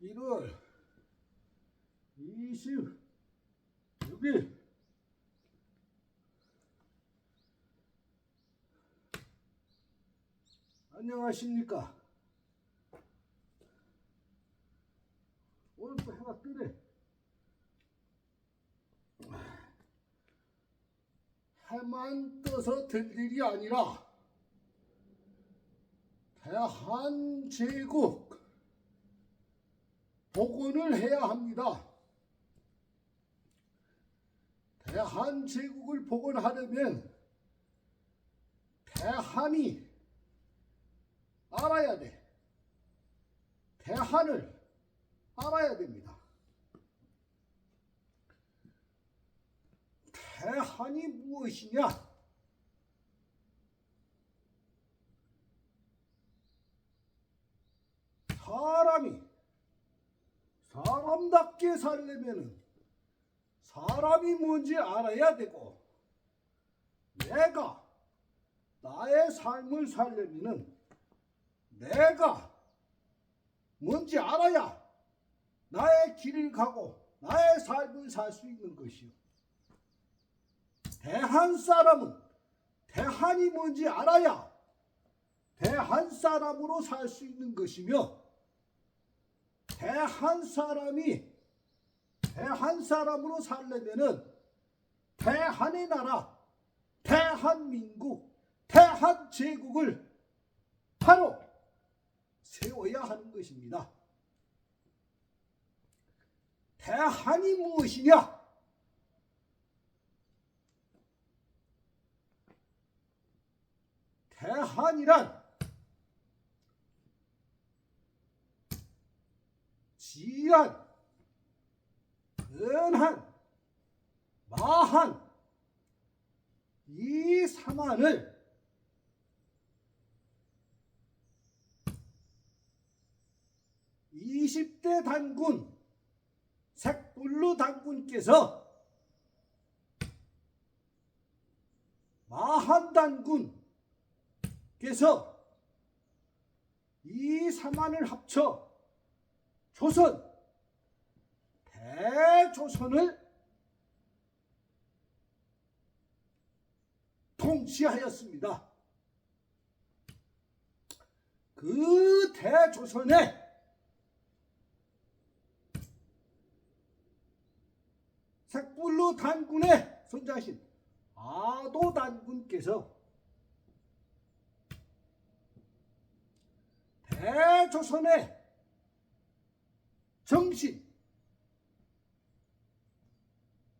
1월 26일 안녕하십니까. 오늘 또 해가 뜨네. 해만 떠서 될 일이 아니라 대한제국 복원을 해야 합니다. 대한제국을 복원하려면 대한이 알아야 돼. 대한을 알아야 됩니다. 대한이 무엇이냐? 사람답게 살려면 사람이 뭔지 알아야 되고, 내가 나의 삶을 살려면 내가 뭔지 알아야 나의 길을 가고 나의 삶을 살 수 있는 것이요. 대한 사람은 대한이 뭔지 알아야 대한 사람으로 살 수 있는 것이며, 대한 사람이 대한 사람으로 살려면은 대한의 나라, 대한민국, 대한제국을 바로 세워야 하는 것입니다. 대한이 무엇이냐? 대한이란 지한, 은한, 마한 이 삼한을 (20대) 단군 색불루 단군께서 마한 단군께서 이 삼한을 합쳐 대조선을 통치하였습니다. 그 대조선에 색불루 단군의 손자신 아도 단군께서 대조선의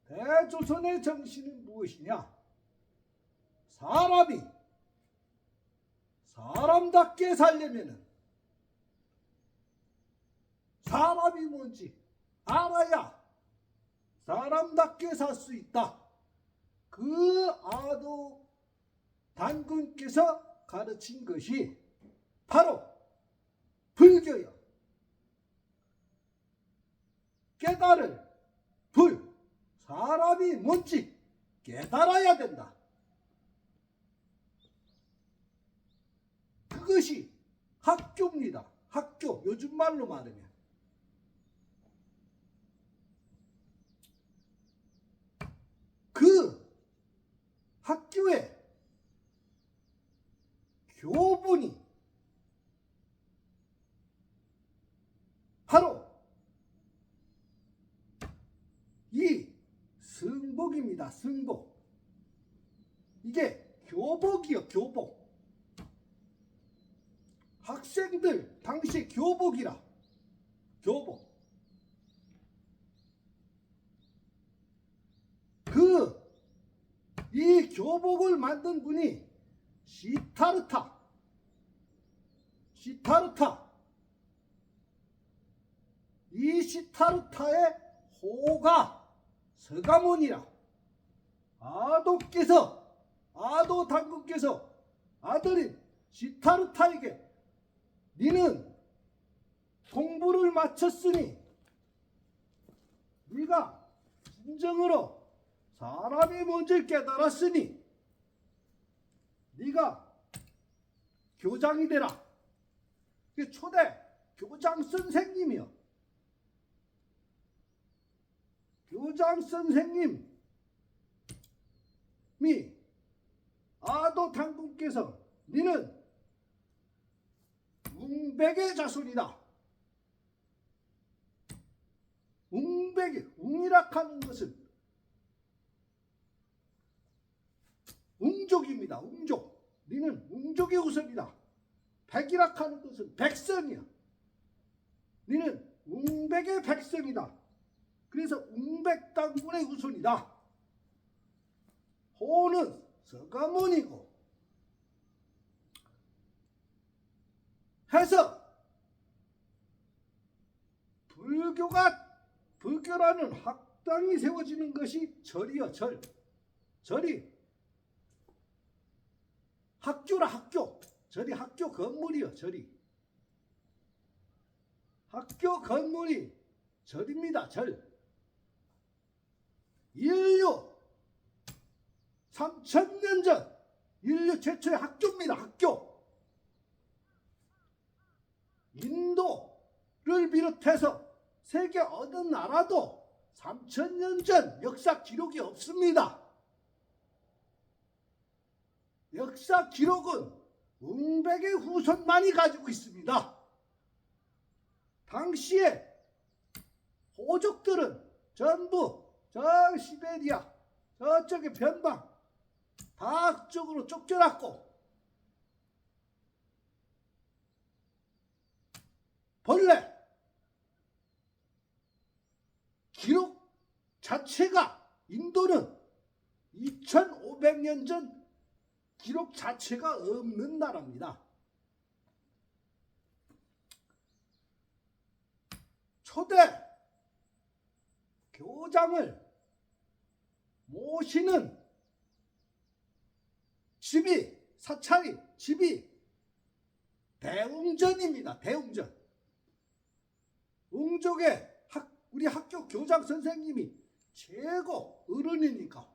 대조선의 정신은 무엇이냐? 사람이 사람답게 살려면 사람이 뭔지 알아야 사람답게 살 수 있다. 그 아도 단군께서 가르친 것이 바로 불교요. 깨달을 불, 사람이 뭔지 깨달아야 된다. 그것이 학교입니다. 학교, 요즘 말로 말하면. 그 학교의 교본이 바로 이 승복입니다. 승복. 이게 교복이요. 교복. 학생들 당시 교복이라. 교복. 이 교복을 만든 분이 시타르타. 이 시타르타의 호가 서가모니라. 아도 단군께서 아들인 시타르타에게 니는 공부를 마쳤으니 네가 진정으로 사람이 뭔지 깨달았으니 네가 교장이 되라. 초대 교장 선생님이요. 교장 선생님이 아도 당군께서 니는 웅백의 자손이다. 웅이라 하는 것은 웅족입니다. 웅족. 니는 웅족의 후손이다. 백이라 하는 것은 백성이야. 니는 웅백의 백성이다. 그래서 웅백당군의 후손이다. 호는 서가모니고 해서 불교라는 학당이 세워지는 것이 절이여. 절이 학교라. 학교. 절이 학교 건물이요. 절이 학교 건물이 절입니다. 절. 인류 3000년 전 인류 최초의 학교입니다. 학교. 인도를 비롯해서 세계 어느 나라도 3000년 전 역사 기록이 없습니다. 역사 기록은 웅백의 후손만이 가지고 있습니다. 당시에 호족들은 전부 저 시베리아 저쪽의 변방 다 쪽으로 쫓겨났고 본래 기록 자체가 인도는 2500년 전 기록 자체가 없는 나라입니다. 초대 교장을 모시는 사찰이 집이 대웅전입니다. 대웅전. 웅족의 우리 학교 교장 선생님이 최고 어른이니까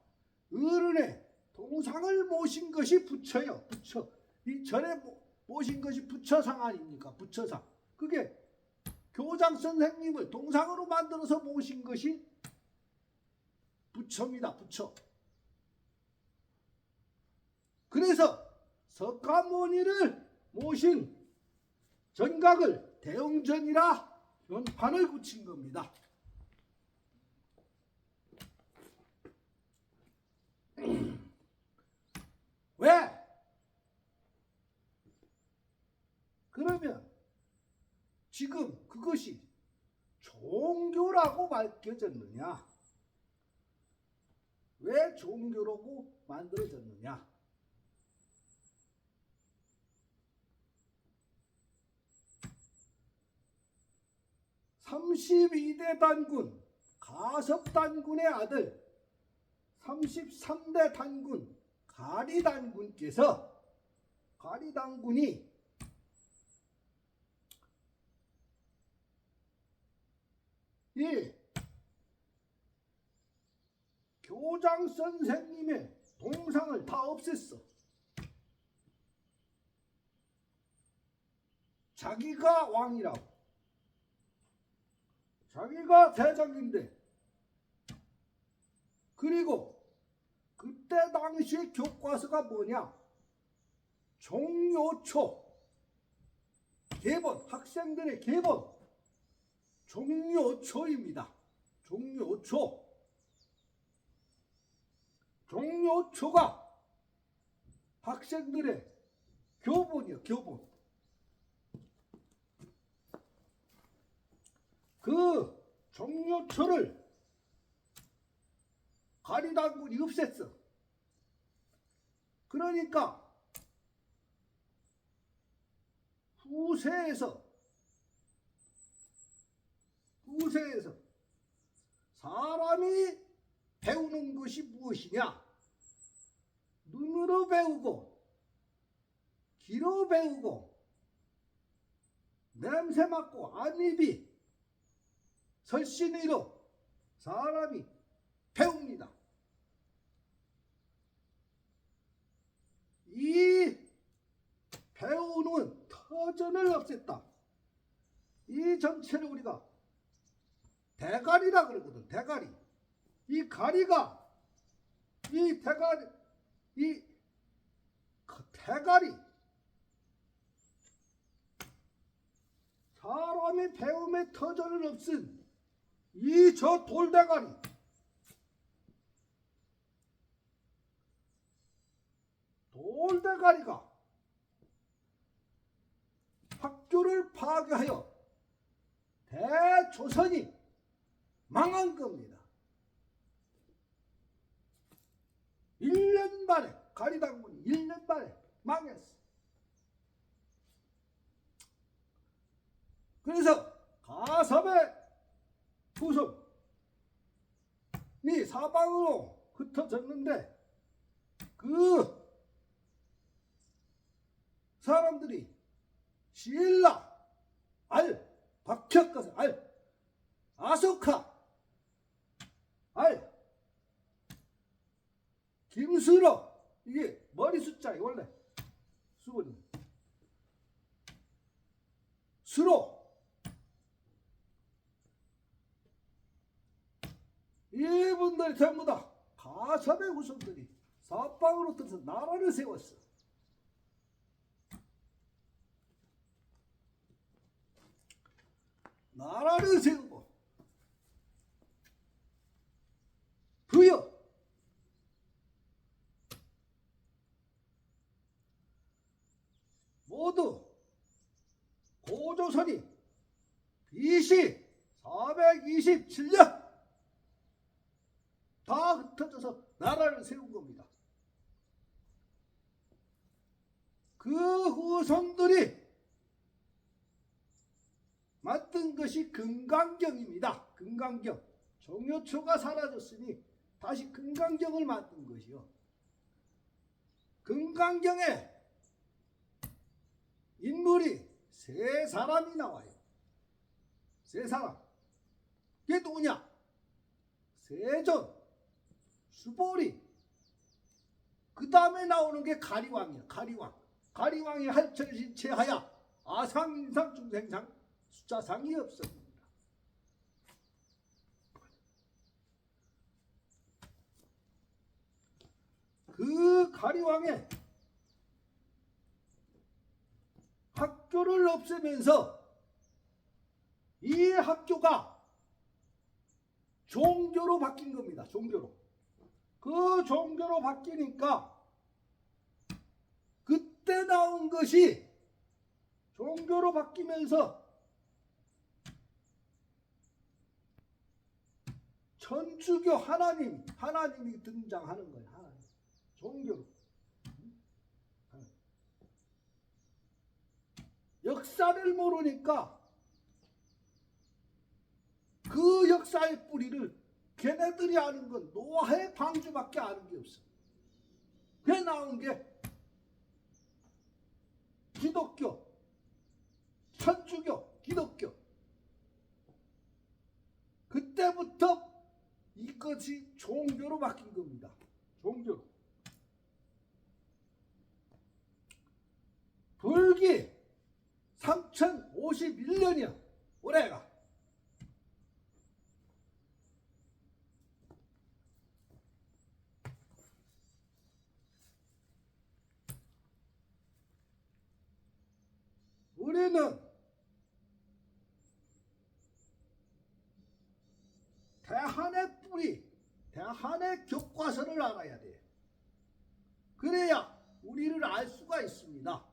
어른의 동상을 모신 것이 부처요. 부처. 이 절에 모신 것이 부처상 아닙니까? 부처상. 그게 교장 선생님을 동상으로 만들어서 모신 것이 부처입니다. 부처. 그래서 석가모니를 모신 전각을 대웅전이라 변판을 붙인 겁니다. 왜? 그러면 지금 그것이 종교라고 밝혀졌느냐? 왜 종교라고 만들어졌느냐? 32대 단군 가섭단군의 아들 33대 단군 가리단군께서 가리단군이 이 교장 선생님의 동상을 다 없앴어. 자기가 왕이라고. 자기가 대장인데. 그리고 그때 당시의 교과서가 뭐냐? 종료초. 계본, 학생들의 계본. 종료초입니다. 종료초. 종료초가 학생들의 교본이요. 교본. 그 종료초를 가리단군이 없앴어. 그러니까 후세에서 사람이 배우는 것이 무엇이냐? 눈으로 배우고 귀로 배우고 냄새 맡고 안입이 설신의로 사람이 배웁니다. 이 배우는 터전을 없앴다. 이 전체를 우리가 대가리라 그러거든. 대가리. 이 가리가 이 대가리 사람의 배움의 터전을 없은 이 저 돌대가리 돌대가리가 학교를 파괴하여 대조선이 망한 겁니다. 1년 만에 가리당군이 1년 만에 망했어. 그래서 가섭의 후손이 사방으로 흩어졌는데 그 사람들이 신라, 알, 박혁거세, 알, 아소카, 알, 김수로 이게 머리 숫자에 원래 수분 수로 이분들이 전부 다 가섭의 후손들이 사방으로 들어서 나라를 세웠어. 나라를 세우고 부여 모두 고조선이 BC 427년 다 흩어져서 나라를 세운 겁니다. 그 후손들이 만든 것이 금강경입니다. 금강경. 정요초가 사라졌으니 다시 금강경을 만든 것이요. 금강경에 인물이 세 사람이 나와요. 세 사람. 이게 누구냐? 세존, 수보리. 그 다음에 나오는 게 가리왕이야. 가리왕. 가리왕이 할철신체하야 아상인상 중생상 숫자상이 없습니다. 그 가리왕의 학교를 없애면서 이 학교가 종교로 바뀐 겁니다. 종교로. 그 종교로 바뀌니까 그때 나온 것이 종교로 바뀌면서 천주교 하나님이 등장하는 거예요. 하나님. 종교로. 역사를 모르니까 그 역사의 뿌리를 걔네들이 아는 건 노아의 방주밖에 아는 게 없어. 그 나온 게 기독교, 천주교, 기독교. 그때부터 이것이 종교로 바뀐 겁니다. 종교로. 불기 3051년이야. 올해가. 우리는 대한의 뿌리, 대한의 교과서를 알아야 돼. 그래야 우리를 알 수가 있습니다.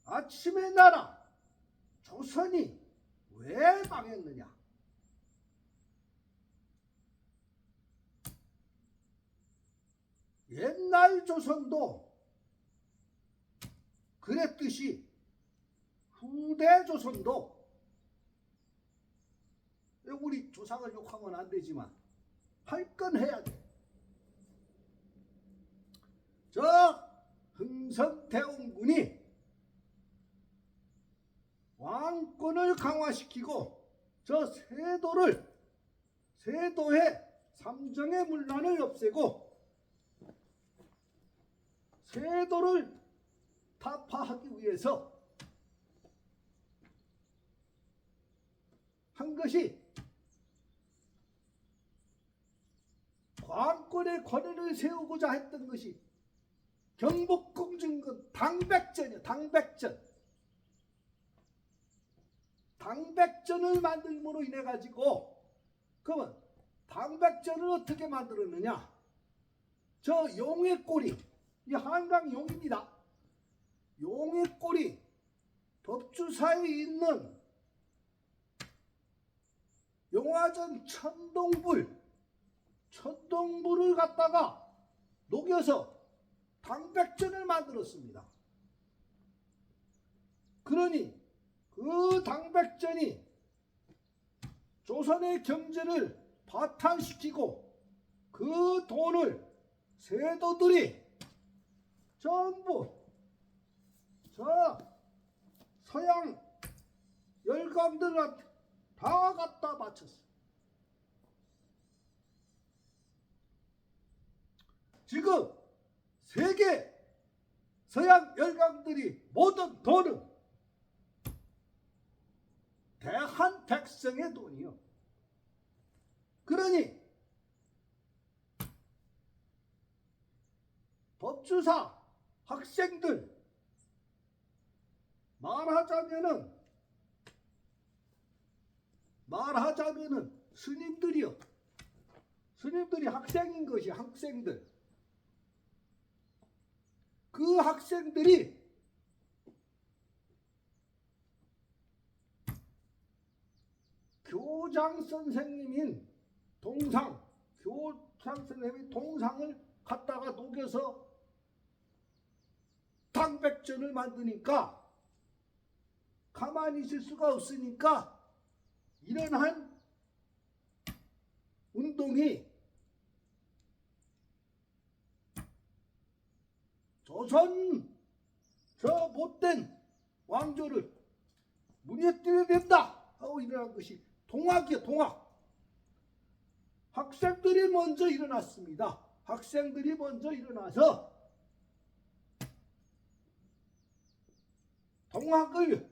아침의 나라 조선이 왜 망했느냐? 옛날 조선도 그랬듯이 후대 조선도, 우리 조상을 욕하면 안 되지만 할 건 해야 돼. 저 흥선대원군이 왕권을 강화시키고 저 세도의 삼정의 문란을 없애고 세도를 타파하기 위해서 한 것이 왕권의 권위를 세우고자 했던 것이 경복궁중근 당백전이요. 당백전을 만들므로 인해 가지고, 그러면 당백전을 어떻게 만들었느냐? 저 용의 꼬리, 이 한강 용입니다. 용의 꼬리 법주사에 있는 용화전 천동불을 갖다가 녹여서 당백전을 만들었습니다. 그러니 그 당백전이 조선의 경제를 파탄시키고 그 돈을 세도들이 전부 저 서양 열강들한테 다 갖다 바쳤어요. 지금 세계 서양 열강들이 모든 돈은 대한 백성의 돈이요. 그러니 법주사 학생들 말하자면은 스님들이 학생인 것이 학생들. 그 학생들이 교장 선생님인 동상을 갖다가 녹여서 당백전을 만드니까 가만히 있을 수가 없으니까 이러한 운동이 조선 저 못된 왕조를 무너뜨려야 된다 하고 일어난 것이 동학이요. 동학. 학생들이 먼저 일어났습니다. 학생들이 먼저 일어나서 동학을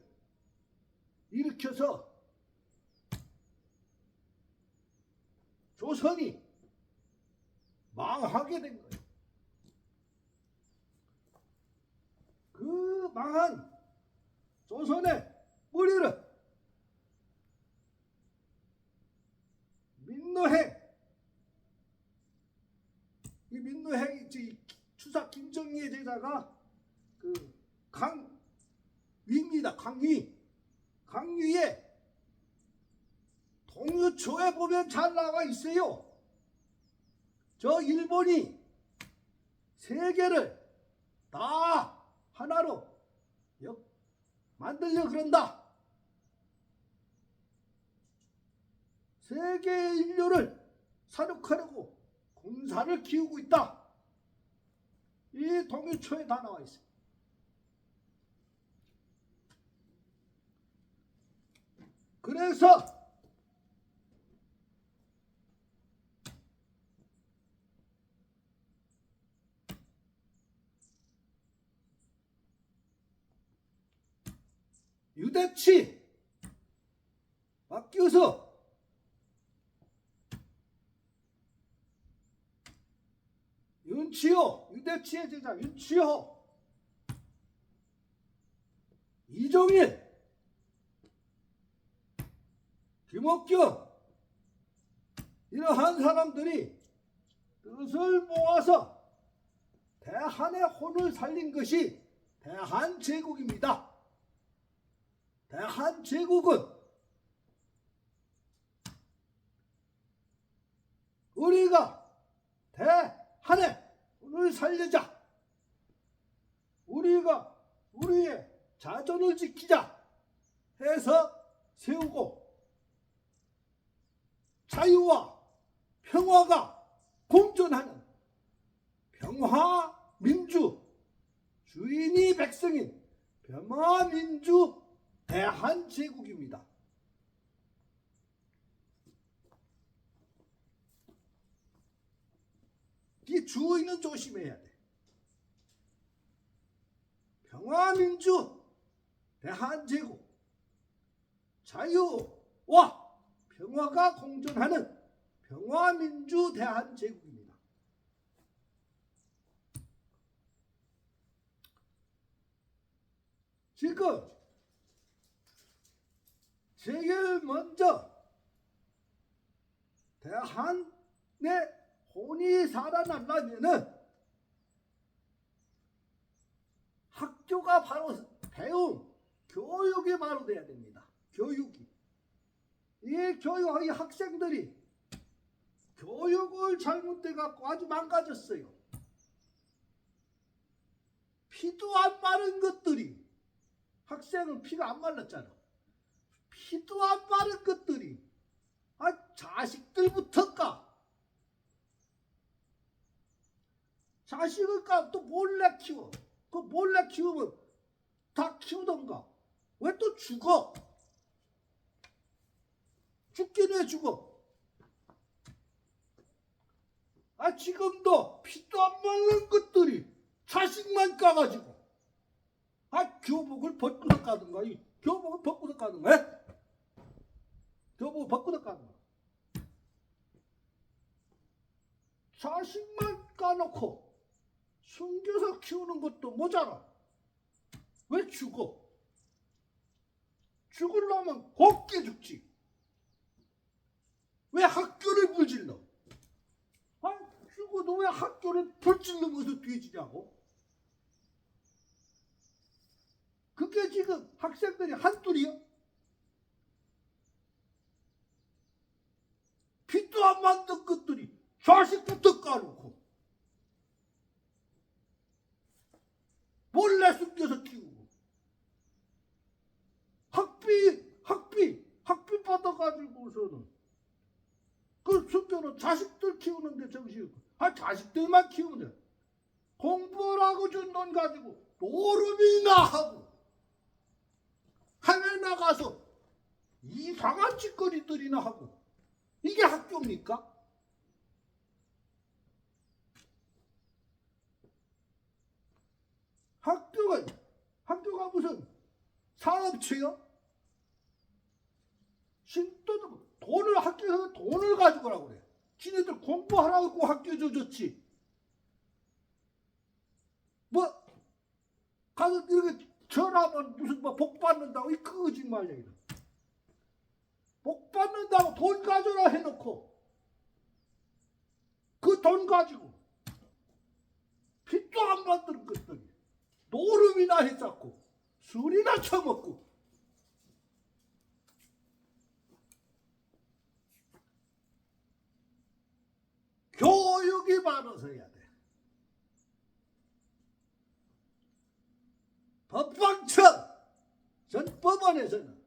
일으켜서 조선이 망하게 된 거예요. 그 망한 조선의 뿌리를 민노행이 추사 김정희의 제자가 그 강위입니다. 강위에 동유초에 보면 잘 나와 있어요. 저 일본이 세계를 다 하나로 만들려 그런다. 세계 인류를 사육하려고 군사를 키우고 있다. 이 동유초에 다 나와 있어요. 그래서 유대치 맡겨서 유대치의 제자 윤치호, 이종일, 김옥경 이러한 사람들이 뜻을 모아서 대한의 혼을 살린 것이 대한제국입니다. 대한제국은 우리가 대한의 혼을 살리자, 우리가 우리의 자존을 지키자 해서 세우고 자유와 평화가 공존하는 평화민주, 주인이 백성인 평화민주 대한제국입니다. 이 주인은 조심해야 돼. 평화민주 대한제국, 자유와 평화가 공존하는 평화민주 대한제국입니다. 지금 제일 먼저 대한의 혼이 살아나려면은 학교가 바로 배움, 교육이 바로 돼야 됩니다. 교육이. 이 학생들이 교육을 잘못해갖고 아주 망가졌어요. 피도 안 마른 것들이, 학생은 피가 안 말랐잖아. 피도 안 마른 것들이 자식들부터까 자식을 또 몰래 키워. 그 몰래 키우면 다 키우던가. 왜 또 죽어? 죽긴 왜 죽어? 지금도 피도 안 말른 것들이 자식만 까가지고 교복을 벗고서 까든가. 교복을 벗고서 까든가. 교복을 벗고서 까든가. 자식만 까놓고 숨겨서 키우는 것도 모자라. 왜 죽어? 죽으려면 곱게 죽지. 왜 학교를 불질러? 죽어도 왜 학교를 불질르면서 뒤지냐고? 그게 지금 학생들이 한둘이요? 피도 안 만든 것들이 자식부터 까놓고 몰래 숨겨서 키우고 학비 받아가지고서는 그 숨겨놓은 자식들 키우는데 정신이 자식들만 키우면 돼. 공부라고 준 돈 가지고 노름이나 하고 해외 나가서 이상한 짓거리들이나 하고 이게 학교입니까? 학교가 무슨 사업체요? 학교에서 돈을 가지고라고 그래. 지네들 공부하라고 학교 줘줬지. 가서 이렇게 전하면 무슨 복 받는다고 이 거짓말이야. 이거. 복 받는다고 돈 가져라 해놓고 그 돈 가지고 빚도 안 만드는 것들이 노름이나 했었고 술이나 처먹고 교육이 많아서야 돼. 법방청 전 법원에서는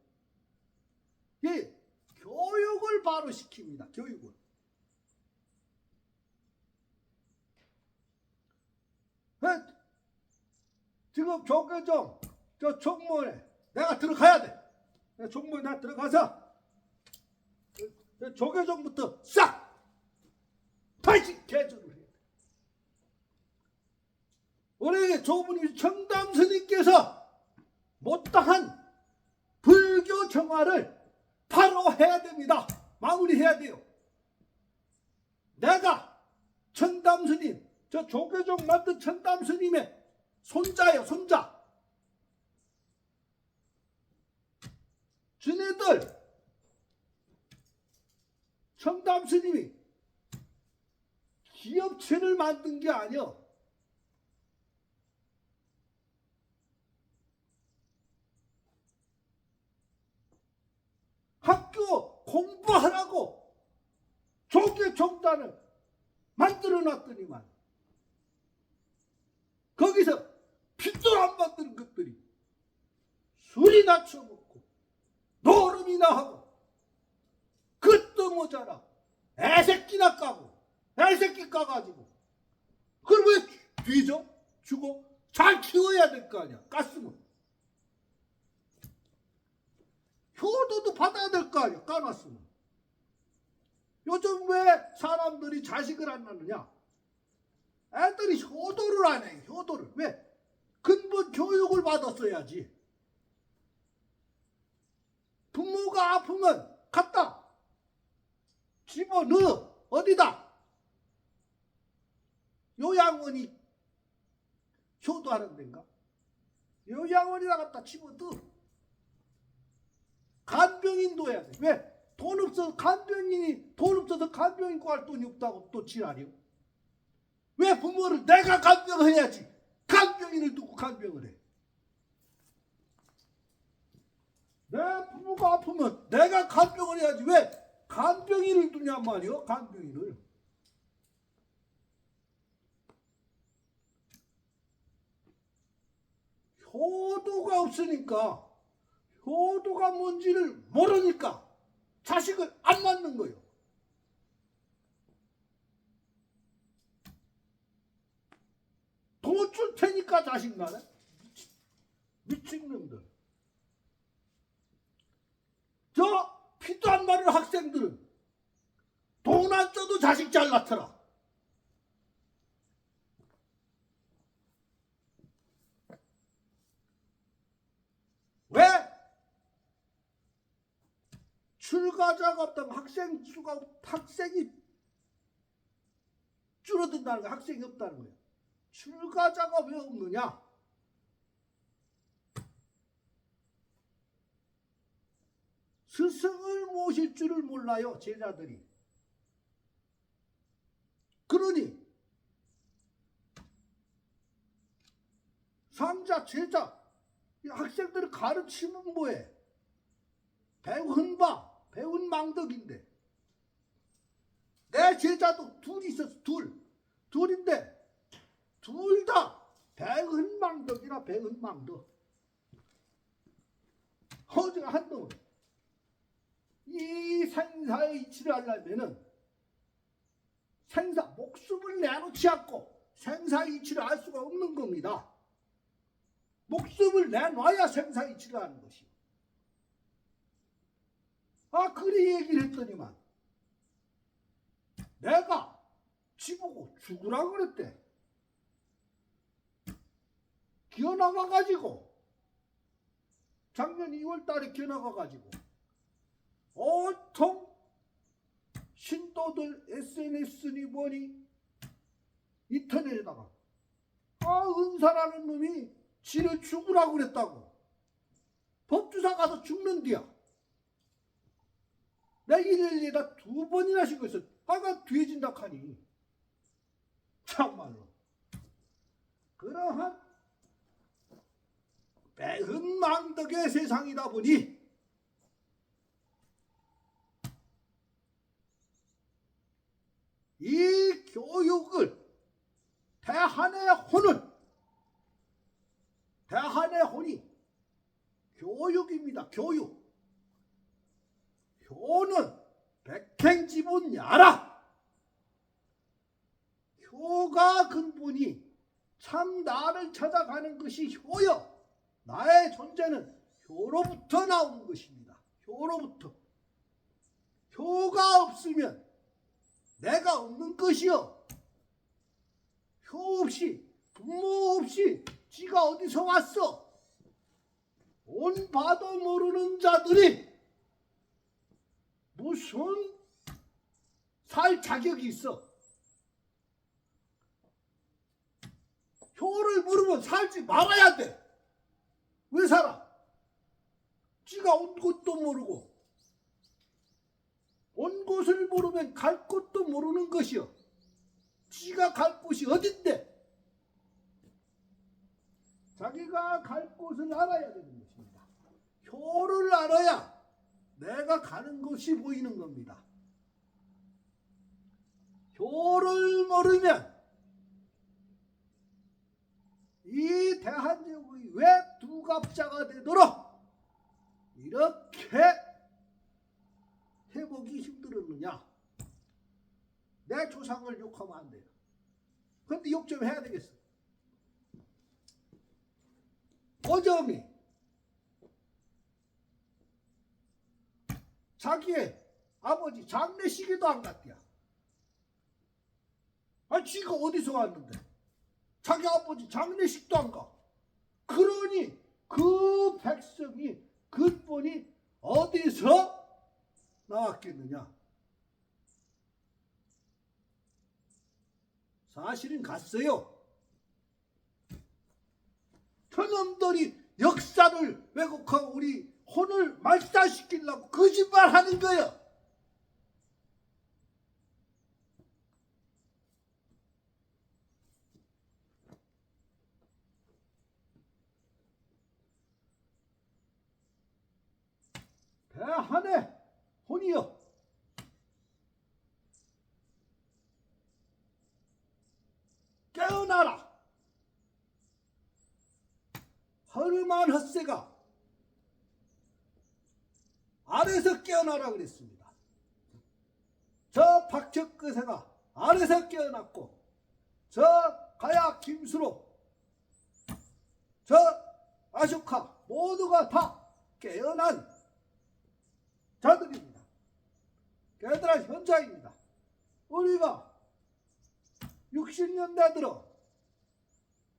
이 교육을 바로 시킵니다. 교육을. 지금 조계종 저 총무원에 내가 들어가야 돼. 총무원에 내가 들어가서 조계종부터 싹 다시 개조를 해야 돼. 우리 조부님 청담 스님께서 못다한 불교 정화를 바로 해야 됩니다. 마무리해야 돼요. 내가 청담 스님, 저 조계종 만든 청담 스님의 손자예요. 손자. 지네들 청담 스님이 기업체를 만든 게 아니야. 학교 공부하라고 조계종단을 만들어 놨더니만 거기서 빚도 안 받는 것들이 술이나 처먹고 노름이나 하고 그것도 모자라 애새끼나 까고 애새끼 까가지고 그걸 왜 뒤져? 주고 잘 키워야 될 거 아니야. 깠으면 효도도 받아야 될 거 아니야. 까놨으면. 요즘 왜 사람들이 자식을 안 낳느냐? 애들이 효도를 안 해. 효도를. 왜? 근본 교육을 받았어야지. 부모가 아프면 갔다. 집어넣어. 어디다? 요양원이 효도하는 데인가? 요양원에다 갖다 집어넣어. 간병인 둬야 돼. 왜? 돈 없어서 간병인이 돈 없어서 간병인 구할 돈이 없다고 또 지랄이요. 왜 부모를 내가 간병을 해야지. 간병인을 두고 간병을 해. 내 부모가 아프면 내가 간병을 해야지. 왜 간병인을 두냔 말이요. 간병인을. 효도가 없으니까, 효도가 뭔지를 모르니까 자식을 안 낳는 거예요. 돈 줄 테니까 자식 낳네. 미친놈들. 저 피도 안 마른 학생들은 돈 안 써도 자식 잘 낳더라. 왜? 출가자가 없다면 학생이 줄어든다는 거야. 학생이 없다는 거야. 출가자가 왜 없느냐? 스승을 모실 줄을 몰라요. 제자들이. 그러니 상자, 제자, 이 학생들을 가르치면 뭐해? 배운 망덕인데. 내 제자도 둘 있었어. 둘인데 둘 다 배은 망덕이라 배은 망덕. 허즈가 한 놈은 이 생사의 이치를 하려면은 목숨을 내놓지 않고 생사의 이치를 알 수가 없는 겁니다. 목숨을 내놔야 생사의 이치를 하는 것이요. 그리 얘기를 했더니만 내가 지보고 죽으라고 그랬대. 기어나가가지고 작년 2월달에 기어나가가지고 온통 신도들 SNS니 뭐니 인터넷에다가 은사라는 놈이 지를 죽으라고 그랬다고. 법주사 가서 죽는디야. 내 112에다 2번이나 신고 있어. 뒤해진다 하니 참말로. 그러한 매흔 망덕의 세상이다 보니 이 교육을 대한의 혼이 교육입니다. 교육. 효는 백행지본야라. 효가 근본이 참 나를 찾아가는 것이 효여. 나의 존재는 효로부터 나오는 것입니다. 효로부터. 효가 없으면 내가 없는 것이요. 효 없이, 부모 없이 지가 어디서 왔어? 온 바도 모르는 자들이 무슨 살 자격이 있어? 효를 모르면 살지 말아야 돼. 왜 살아? 지가 온 곳도 모르고 온 곳을 모르면 갈 곳도 모르는 것이요. 지가 갈 곳이 어딘데? 자기가 갈 곳을 알아야 되는 것입니다. 효를 알아야 내가 가는 곳이 보이는 겁니다. 효를 모르면 이 대한제국이 왜 두갑자가 되도록 이렇게 해보기 힘들었느냐? 내 조상을 욕하면 안 돼요. 그런데 욕 좀 해야 되겠어. 어정이 자기의 아버지 장례식에도 안 갔대야. 지가 어디서 왔는데? 자기 아버지 장례식도 안 가. 그러니 그 백성이 근본이 어디서 나왔겠느냐? 사실은 갔어요. 저놈들이 역사를 왜곡하고 우리 혼을 말살시키려고 거짓말하는 거예요. 대한의 혼이여, 깨어나라. 허름한 헛새가 아래서 깨어나라 그랬습니다. 저 박척거새가 아래서 깨어났고, 저 가야 김수로, 저 아쇼카 모두가 다 깨어난 자들입니다. 깨달은 현자입니다. 우리가 60년대 들어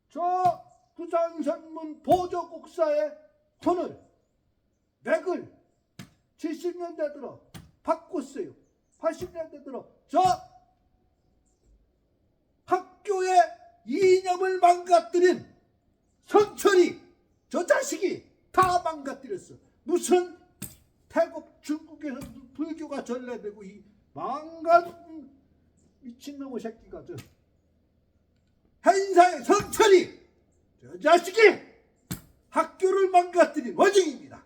저 부산선문 보조국사의 혼을, 맥을 70년대 들어 바꿨어요. 80년대 들어 저 학교의 이념을 망가뜨린 성철이, 저 자식이 다 망가뜨렸어. 무슨 태국 중국에서 불교가 전래되고 이 망간 미친놈의 새끼가 저 행사의 성철이, 저 자식이 학교를 망가뜨린 원흉입니다.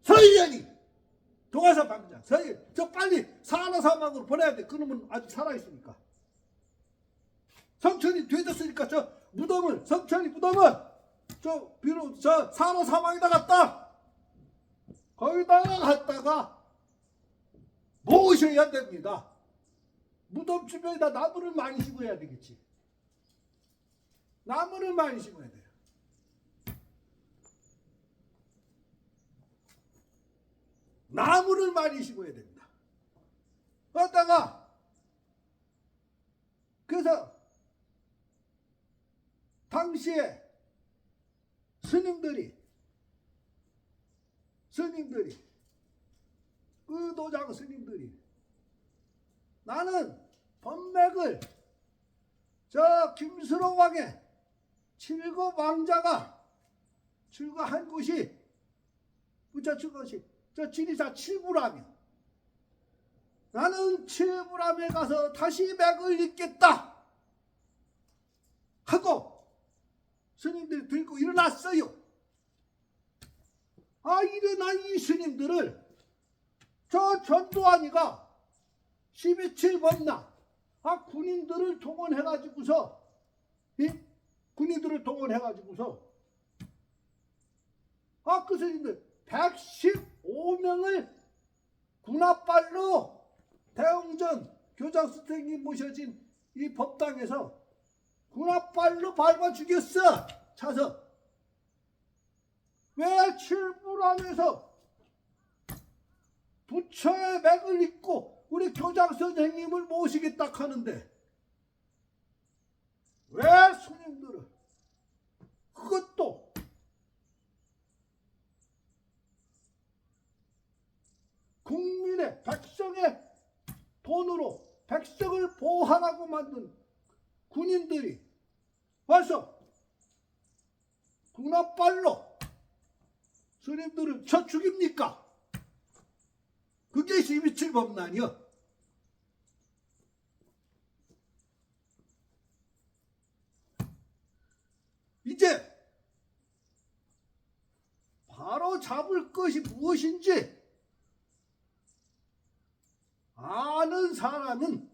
서희연이 동아사 방장 서희연, 저 빨리 산화사망으로 보내야 돼. 그놈은 아직 살아있으니까. 성철이 되졌으니까 저 무덤을, 성철이 무덤을 저 비로 저 산화사망에다 갔다. 거기다가 갔다가 모셔야 됩니다. 무덤 주변에다 나무를 많이 심어야 되겠지. 나무를 많이 심어야 돼요. 나무를 많이 심어야 됩니다. 그러다가 그래서 당시에 스님들이 그 도장 스님들이 나는 법맥을 저 김수로 왕의 7거 왕자가 출가한 곳이 부처 것이 저 지리사 칠부라며, 나는 칠부람에 가서 다시 맥을 잇겠다 하고 스님들이 들고 일어났어요. 일어난 이 스님들을 저 전두환이가 12.7 범나 군인들을 동원해가지고서 그 스님들 115명을 군합발로 대웅전 교장 선생님 모셔진 이 법당에서 군합발로 밟아 죽였어. 차서. 왜 칠불암에서 부처의 맥을 잇고 우리 교장 선생님을 모시겠다 하는데 왜 스님들은 그것도 국민의 백성의 돈으로 백성을 보호하라고 만든 군인들이 와서 군합발로 스님들을 쳐 죽입니까? 그게 12.7 범란이요. 이제 바로 잡을 것이 무엇인지 아는 사람은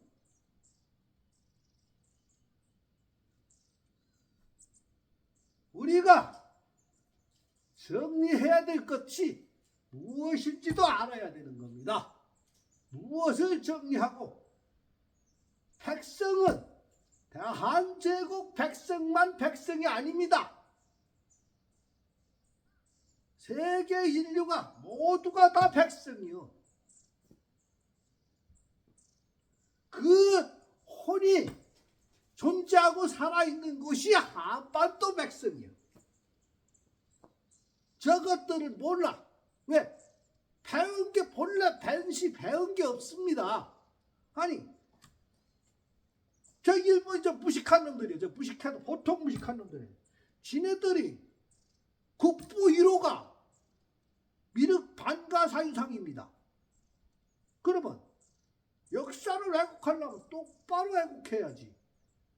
우리가 정리해야 될 것이 무엇인지도 알아야 되는 겁니다. 무엇을 정리하고, 백성은 대한제국 백성만 백성이 아닙니다. 세계 인류가 모두가 다 백성이요. 그 혼이 존재하고 살아있는 곳이 한반도 백성이요. 저것들은 몰라. 왜? 배운 게 본래 배운 게 없습니다. 아니 저 일본 저 무식한 놈들이에요. 저 무식한 보통 무식한 놈들이에요. 지네들이 국부 1호가 미륵 반가사유상입니다. 그러면 역사를 왜곡하려면 똑바로 왜곡해야지.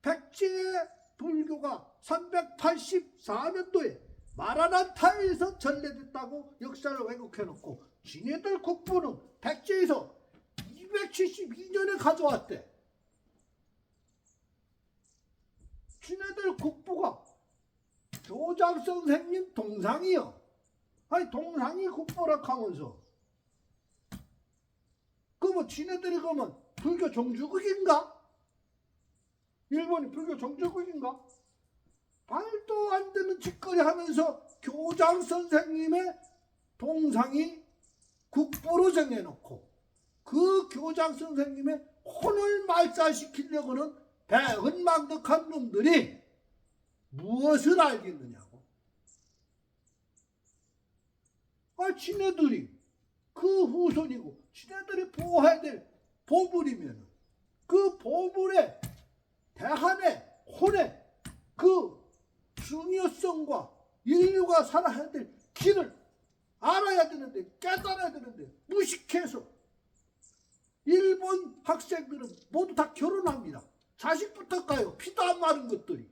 백제 불교가 384년도에 마라나타에서 전래됐다고 역사를 왜곡해놓고 지네들 국부는 백제에서 272년에 가져왔대. 지네들 국부가 교장 선생님 동상이요. 아니 동상이 국부라 하면서 그러면 지네들이 그러면 불교 종주국인가? 일본이 불교 종주국인가? 말도 안 되는 짓거리 하면서 교장 선생님의 동상이 국부로 정해놓고 그 교장 선생님의 혼을 말살시키려고는 배은망덕한 놈들이 무엇을 알겠느냐고. 지네들이 그 후손이고 지네들이 보호해야 될 보물이면 그 보물의 대한의 혼의 그 중요성과 인류가 살아야 될 길을 알아야 되는데 깨달아야 되는데 무식해서 일본 학생들은 모두 다 결혼합니다. 자식부터 까요. 피도 안 마른 것들이.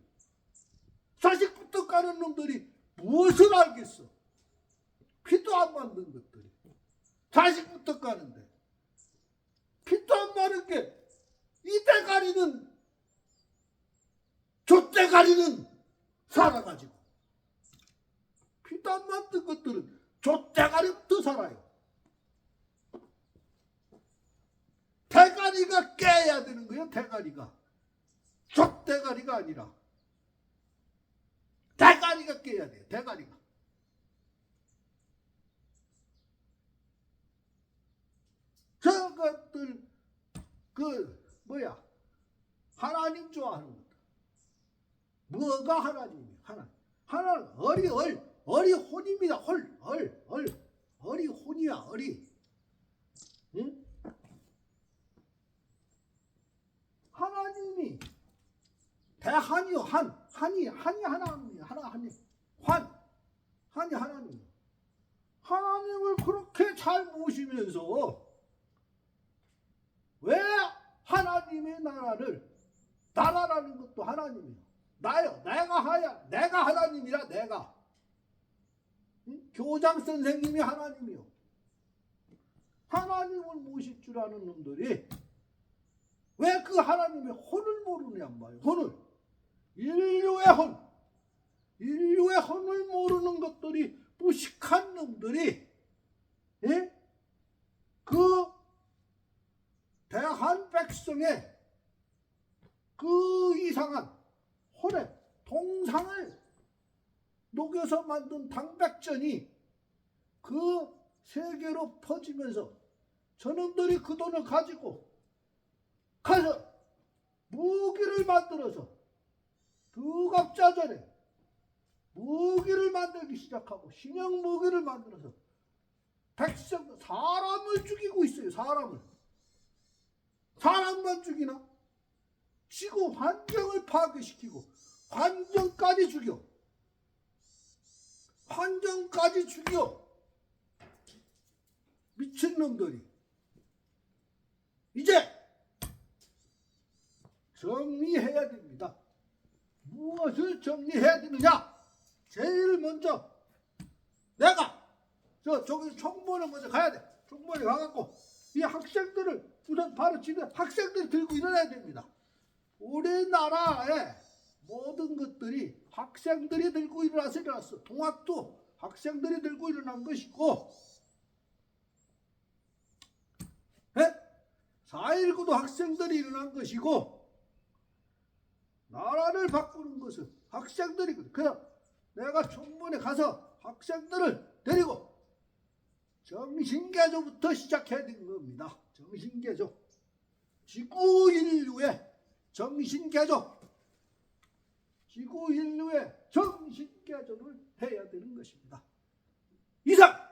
자식부터 까는 놈들이 무엇을 알겠어. 피도 안 마른 것들이. 자식부터 까는데. 피도 안 마른 게 이 대가리는 저 대가리는 살아가지고. 피도 안 만든 것들은 저 대가리부터 살아요. 대가리가 깨야 되는 거예요. 대가리가. 저 대가리가 아니라 대가리가 깨야 돼요. 대가리가. 저것들 하나님 좋아하는 것들. 뭐가 하나님이에요? 하나님 어리혼입니다. 어리혼이야. 어리. 응? 하나님이 대한이요. 한이 하나님이에요. 한이 하나님이에요. 하나님을 그렇게 잘 모시면서 왜 하나님의 나라라는 것도 하나님이에요. 내가 하나님이라. 내가 응? 교장 선생님이 하나님이요. 하나님을 모실 줄 아는 놈들이 왜 그 하나님의 혼을 모르냔 말이에요. 혼을. 인류의 혼을 모르는 것들이 무식한 놈들이 예? 그 대한 백성의 그 이상한 혼의 동상을 녹여서 만든 당백전이 그 세계로 퍼지면서 저놈들이 그 돈을 가지고 가서 무기를 만들어서 두갑자전에 무기를 만들기 시작하고 신형 무기를 만들어서 사람을 죽이고 있어요. 사람만 죽이나? 지구 환경을 파괴시키고 환경까지 죽여. 미친놈들이. 이제 정리해야 됩니다. 무엇을 정리해야 되느냐? 제일 먼저 내가 저기 총무원에 먼저 가야 돼. 총무원에 가갖고 이 학생들을 우선 바로 학생들이 들고 일어나야 됩니다. 우리나라의 모든 것들이 학생들이 들고 일어났어. 동학도 학생들이 들고 일어난 것이고 4.19도 학생들이 일어난 것이고 나라를 바꾸는 것은 학생들이거든. 그래서 내가 총무원에 가서 학생들을 데리고 정신개조부터 시작해야 되는 겁니다. 정신개조. 지구 인류의 정신개조. 지구 인류의 정신개조를 해야 되는 것입니다. 이상!